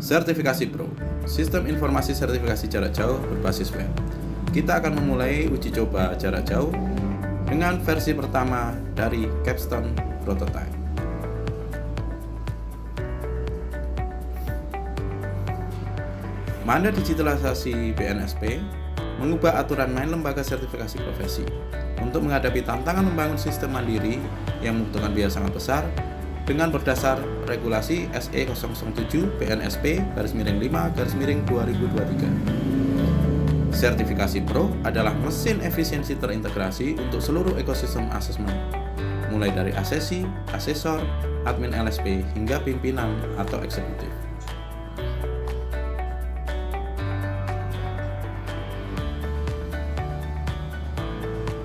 Sertifikasi Pro, sistem informasi sertifikasi jarak jauh berbasis web. Kita akan memulai uji coba jarak jauh dengan versi pertama dari Capstone Prototype. Mandat digitalisasi BNSP mengubah aturan main lembaga sertifikasi profesi untuk menghadapi tantangan membangun sistem mandiri yang membutuhkan biaya sangat besar dengan berdasar regulasi SE 007 BNSP /5/2023. Sertifikasi Pro adalah mesin efisiensi terintegrasi untuk seluruh ekosistem asesmen, mulai dari asesi, asesor, admin LSP, hingga pimpinan atau eksekutif.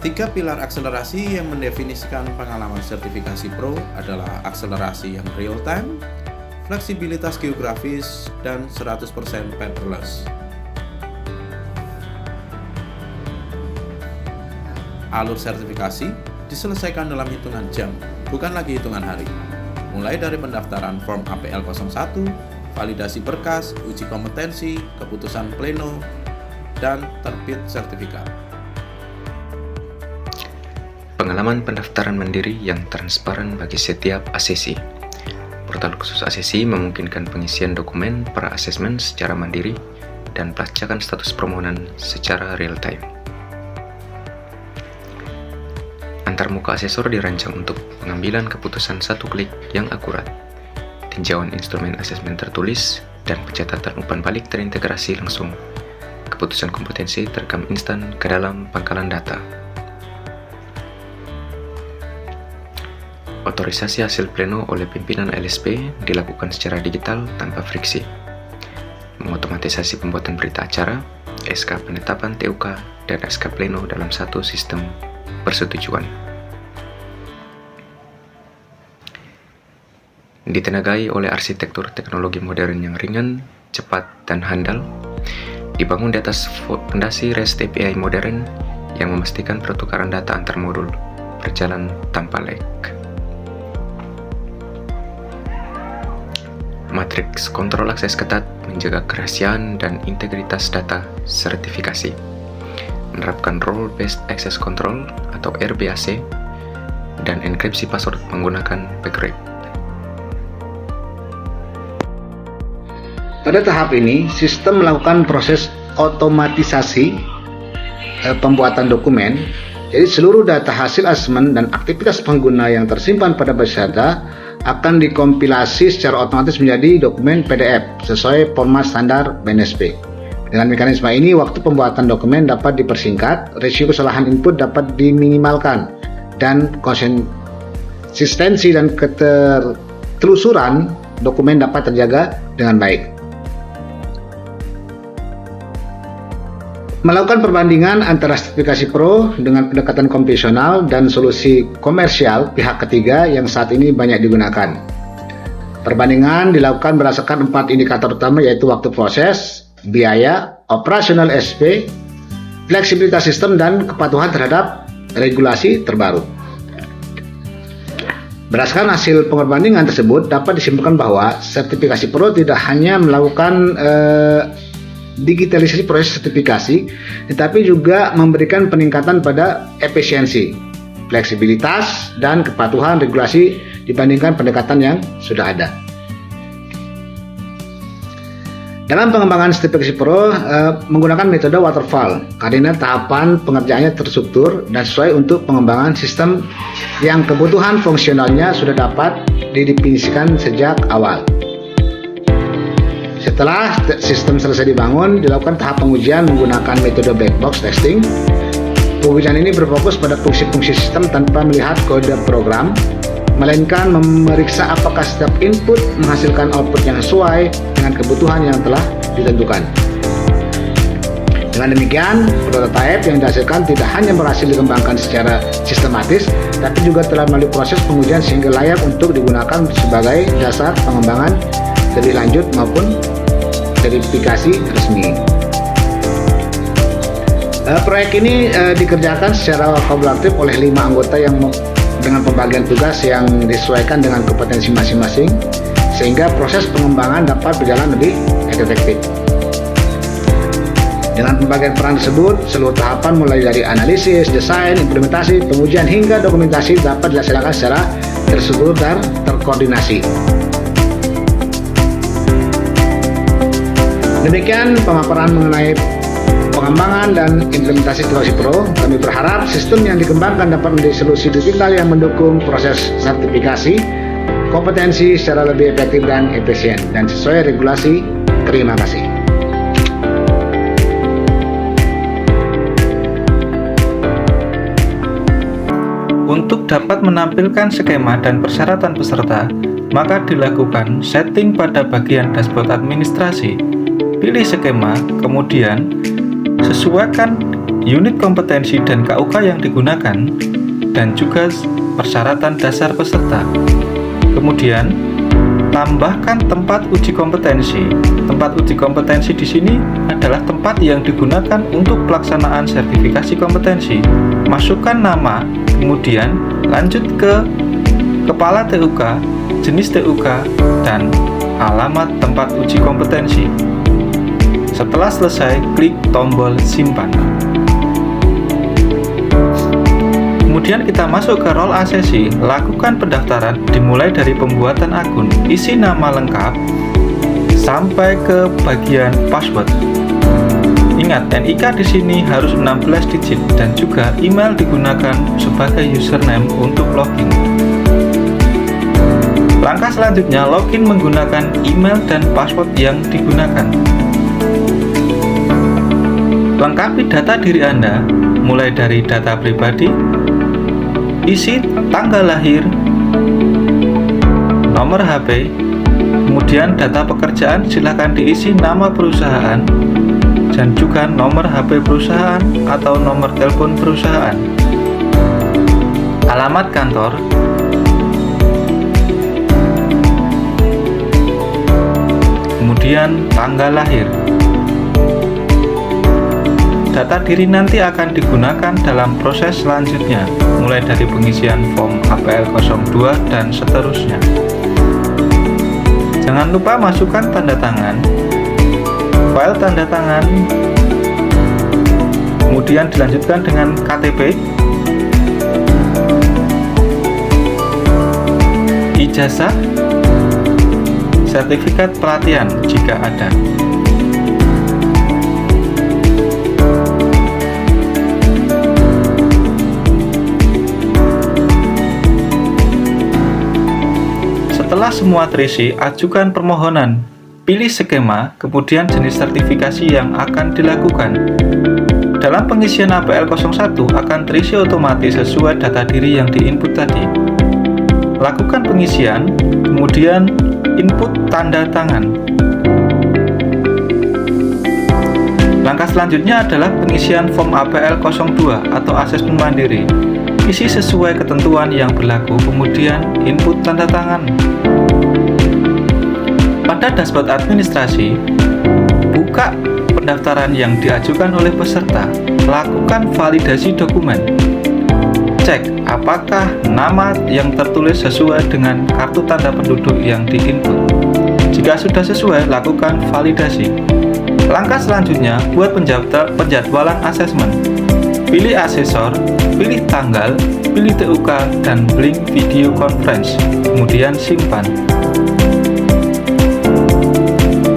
Tiga pilar akselerasi yang mendefinisikan pengalaman sertifikasi Pro adalah akselerasi yang real time, fleksibilitas geografis, dan 100% paperless. Alur sertifikasi diselesaikan dalam hitungan jam, bukan lagi hitungan hari. Mulai dari pendaftaran form APL 01, validasi berkas, uji kompetensi, keputusan pleno, dan terbit sertifikat. Pengalaman pendaftaran mandiri yang transparan bagi setiap asesi. Portal khusus asesi memungkinkan pengisian dokumen pra-asesmen secara mandiri dan pelacakan status permohonan secara real-time. Antarmuka asesor dirancang untuk pengambilan keputusan satu klik yang akurat. Tinjauan instrumen asesmen tertulis dan pencatatan umpan balik terintegrasi langsung. Keputusan kompetensi terekam instan ke dalam pangkalan data. Otorisasi hasil pleno oleh pimpinan LSP dilakukan secara digital tanpa friksi. Mengotomatisasi pembuatan berita acara, SK penetapan TUK, dan SK pleno dalam satu sistem persetujuan. Ditenagai oleh arsitektur teknologi modern yang ringan, cepat, dan handal, dibangun di atas fondasi REST API modern yang memastikan pertukaran data antar modul berjalan tanpa lag. Matriks kontrol akses ketat menjaga kerahasiaan dan integritas data sertifikasi. Menerapkan Role Based Access Control atau RBAC dan enkripsi password menggunakan backrate. Pada tahap ini, sistem melakukan proses otomatisasi pembuatan dokumen. Jadi seluruh data hasil asesmen dan aktivitas pengguna yang tersimpan pada base data akan dikompilasi secara otomatis menjadi dokumen PDF sesuai format standar BNSP. Dengan mekanisme ini, waktu pembuatan dokumen dapat dipersingkat, risiko kesalahan input dapat diminimalkan, dan konsistensi dan ketelusuran dokumen dapat terjaga dengan baik. Melakukan perbandingan antara sertifikasi Pro dengan pendekatan konvensional dan solusi komersial pihak ketiga yang saat ini banyak digunakan. Perbandingan dilakukan berdasarkan 4 indikator utama, yaitu waktu proses, biaya, operasional SP, fleksibilitas sistem, dan kepatuhan terhadap regulasi terbaru. Berdasarkan hasil perbandingan tersebut, dapat disimpulkan bahwa sertifikasi Pro tidak hanya melakukan digitalisasi proses sertifikasi, tetapi juga memberikan peningkatan pada efisiensi, fleksibilitas, dan kepatuhan regulasi dibandingkan pendekatan yang sudah ada. Dalam pengembangan sertifikasi Pro menggunakan metode waterfall karena tahapan pengerjaannya terstruktur dan sesuai untuk pengembangan sistem yang kebutuhan fungsionalnya sudah dapat didefinisikan sejak awal. Setelah sistem selesai dibangun, dilakukan tahap pengujian menggunakan metode black box testing. Pengujian ini berfokus pada fungsi-fungsi sistem tanpa melihat kode program, melainkan memeriksa apakah setiap input menghasilkan output yang sesuai dengan kebutuhan yang telah ditentukan. Dengan demikian, prototipe yang dihasilkan tidak hanya berhasil dikembangkan secara sistematis, tapi juga telah melalui proses pengujian sehingga layak untuk digunakan sebagai dasar pengembangan lebih lanjut maupun verifikasi resmi. Proyek ini dikerjakan secara kolaboratif oleh 5 anggota yang dengan pembagian tugas yang disesuaikan dengan kompetensi masing-masing, sehingga proses pengembangan dapat berjalan lebih efektif. Dengan pembagian peran tersebut, seluruh tahapan mulai dari analisis, desain, implementasi, pengujian hingga dokumentasi dapat dilaksanakan secara terstruktur dan terkoordinasi. Demikian pemaparan mengenai pengembangan dan implementasi Teknologi Pro. Kami berharap sistem yang dikembangkan dapat menjadi solusi digital yang mendukung proses sertifikasi kompetensi secara lebih efektif dan efisien dan sesuai regulasi. Terima kasih. Untuk dapat menampilkan skema dan persyaratan peserta, maka dilakukan setting pada bagian dashboard administrasi. Pilih skema, kemudian sesuaikan unit kompetensi dan KUK yang digunakan, dan juga persyaratan dasar peserta. Kemudian, tambahkan tempat uji kompetensi. Tempat uji kompetensi di sini adalah tempat yang digunakan untuk pelaksanaan sertifikasi kompetensi. Masukkan nama, kemudian lanjut ke kepala TUK, jenis TUK, dan alamat tempat uji kompetensi. Setelah selesai, klik tombol simpan. Kemudian kita masuk ke role asesi, lakukan pendaftaran dimulai dari pembuatan akun, isi nama lengkap, sampai ke bagian password. Ingat, NIK di sini harus 16 digit dan juga email digunakan sebagai username untuk login. Langkah selanjutnya, login menggunakan email dan password yang digunakan. Lengkapi data diri Anda, mulai dari data pribadi, isi tanggal lahir, nomor HP, kemudian data pekerjaan silakan diisi nama perusahaan, dan juga nomor HP perusahaan atau nomor telepon perusahaan, alamat kantor, kemudian tanggal lahir. Data diri nanti akan digunakan dalam proses selanjutnya, mulai dari pengisian form APL 02 dan seterusnya. Jangan lupa masukkan tanda tangan, file tanda tangan, kemudian dilanjutkan dengan KTP, ijazah, sertifikat pelatihan jika ada. Setelah semua terisi, ajukan permohonan. Pilih skema, kemudian jenis sertifikasi yang akan dilakukan. Dalam pengisian APL 01 akan terisi otomatis sesuai data diri yang diinput tadi. Lakukan pengisian, kemudian input tanda tangan. Langkah selanjutnya adalah pengisian form APL 02 atau asesmen mandiri. Isi sesuai ketentuan yang berlaku, kemudian input tanda tangan. Pada dashboard administrasi, buka pendaftaran yang diajukan oleh peserta. Lakukan validasi dokumen. Cek apakah nama yang tertulis sesuai dengan kartu tanda penduduk yang diinput. Jika sudah sesuai, lakukan validasi. Langkah selanjutnya, buat penjadwalan asesmen. Pilih asesor, pilih tanggal, pilih TUK, dan link video conference, kemudian simpan.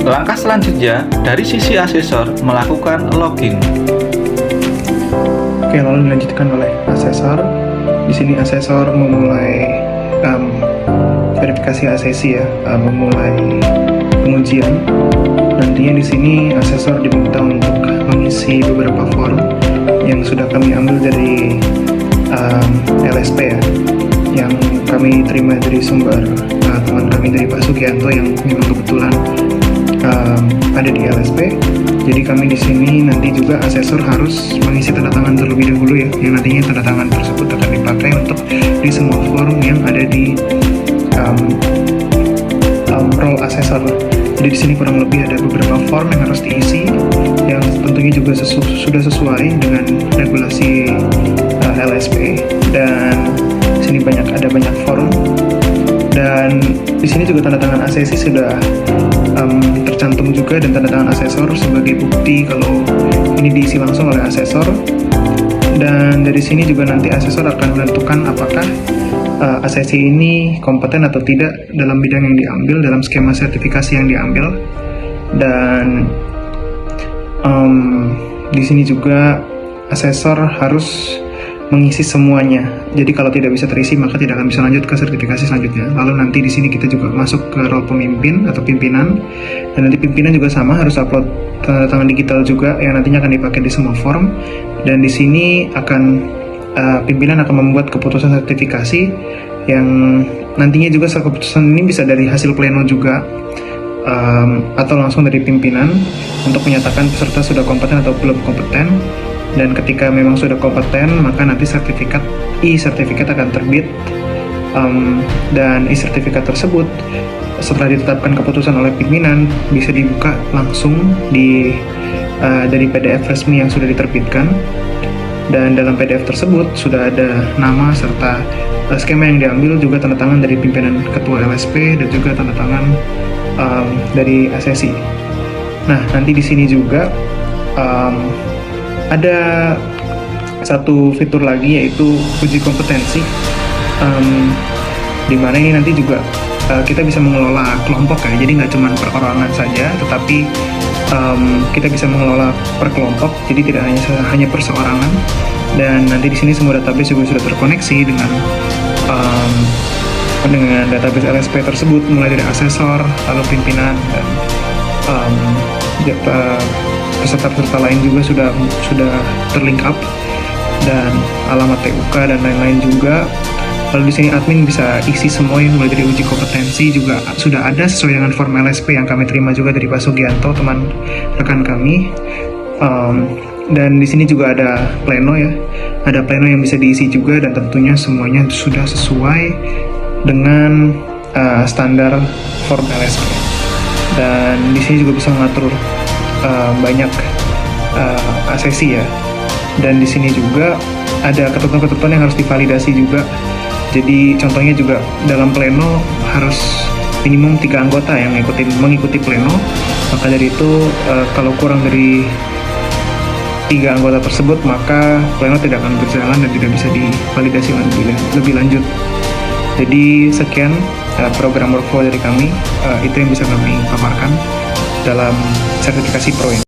Langkah selanjutnya, dari sisi asesor, melakukan login. Oke, lalu dilanjutkan oleh asesor. Di sini asesor memulai verifikasi asesi ya, memulai pengujian. Nantinya di sini asesor diminta untuk mengisi beberapa form yang sudah kami ambil dari LSP ya, yang kami terima dari sumber teman kami dari Pak Sugianto yang memang kebetulan ada di LSP. Jadi kami di sini nanti juga asesor harus mengisi tanda tangan terlebih dahulu ya, yang nantinya tanda tangan tersebut akan dipakai untuk di semua form yang ada di role asesor. Jadi di sini kurang lebih ada beberapa form yang harus diisi, yang tentunya juga sudah sesuai dengan regulasi LSP. Dan di sini ada banyak form. Dan di sini juga tanda tangan ACC sudah tercantum juga, dan tanda tangan asesor sebagai bukti kalau ini diisi langsung oleh asesor. Dan dari sini juga nanti asesor akan menentukan apakah ACC ini kompeten atau tidak dalam bidang yang diambil, dalam skema sertifikasi yang diambil. Dan di sini juga asesor harus mengisi semuanya. Jadi kalau tidak bisa terisi maka tidak akan bisa lanjut ke sertifikasi selanjutnya. Lalu nanti di sini kita juga masuk ke role pemimpin atau pimpinan, dan nanti pimpinan juga sama harus upload tanda tangan digital juga yang nantinya akan dipakai di semua form. Dan di sini pimpinan akan membuat keputusan sertifikasi yang nantinya juga keputusan ini bisa dari hasil pleno juga atau langsung dari pimpinan untuk menyatakan peserta sudah kompeten atau belum kompeten. Dan ketika memang sudah kompeten, maka nanti e-sertifikat akan terbit, dan e-sertifikat tersebut setelah ditetapkan keputusan oleh pimpinan bisa dibuka langsung dari PDF resmi yang sudah diterbitkan. Dan dalam PDF tersebut sudah ada nama serta skema yang diambil, juga tanda tangan dari pimpinan ketua LSP dan juga tanda tangan dari ACC. Nah, nanti di sini juga ada satu fitur lagi, yaitu uji kompetensi, di mana ini nanti juga kita bisa mengelola kelompok ya. Jadi nggak cuma perorangan saja, tetapi kita bisa mengelola per kelompok. Jadi tidak hanya perseorangan. Dan nanti di sini semua database juga sudah terkoneksi dengan database LSP tersebut, mulai dari asesor, lalu pimpinan, dan peserta-peserta lain juga sudah terlink up, dan alamat TUK dan lain-lain juga. Lalu di sini admin bisa isi semua yang mulai dari uji kompetensi juga sudah ada sesuai dengan form LSP yang kami terima juga dari Pak Sugianto, teman rekan kami. Dan di sini juga ada pleno ya, ada pleno yang bisa diisi juga, dan tentunya semuanya sudah sesuai dengan standar form LSP. Dan di sini juga bisa mengatur banyak ACC ya. Dan di sini juga ada ketentuan-ketentuan yang harus divalidasi juga. Jadi contohnya juga dalam pleno harus minimum 3 anggota yang mengikuti pleno. Maka dari itu kalau kurang dari 3 anggota tersebut, maka pleno tidak akan berjalan dan tidak bisa divalidasi lebih lanjut. Jadi sekian program workflow dari kami, itu yang bisa kami paparkan dalam sertifikasi pro ini.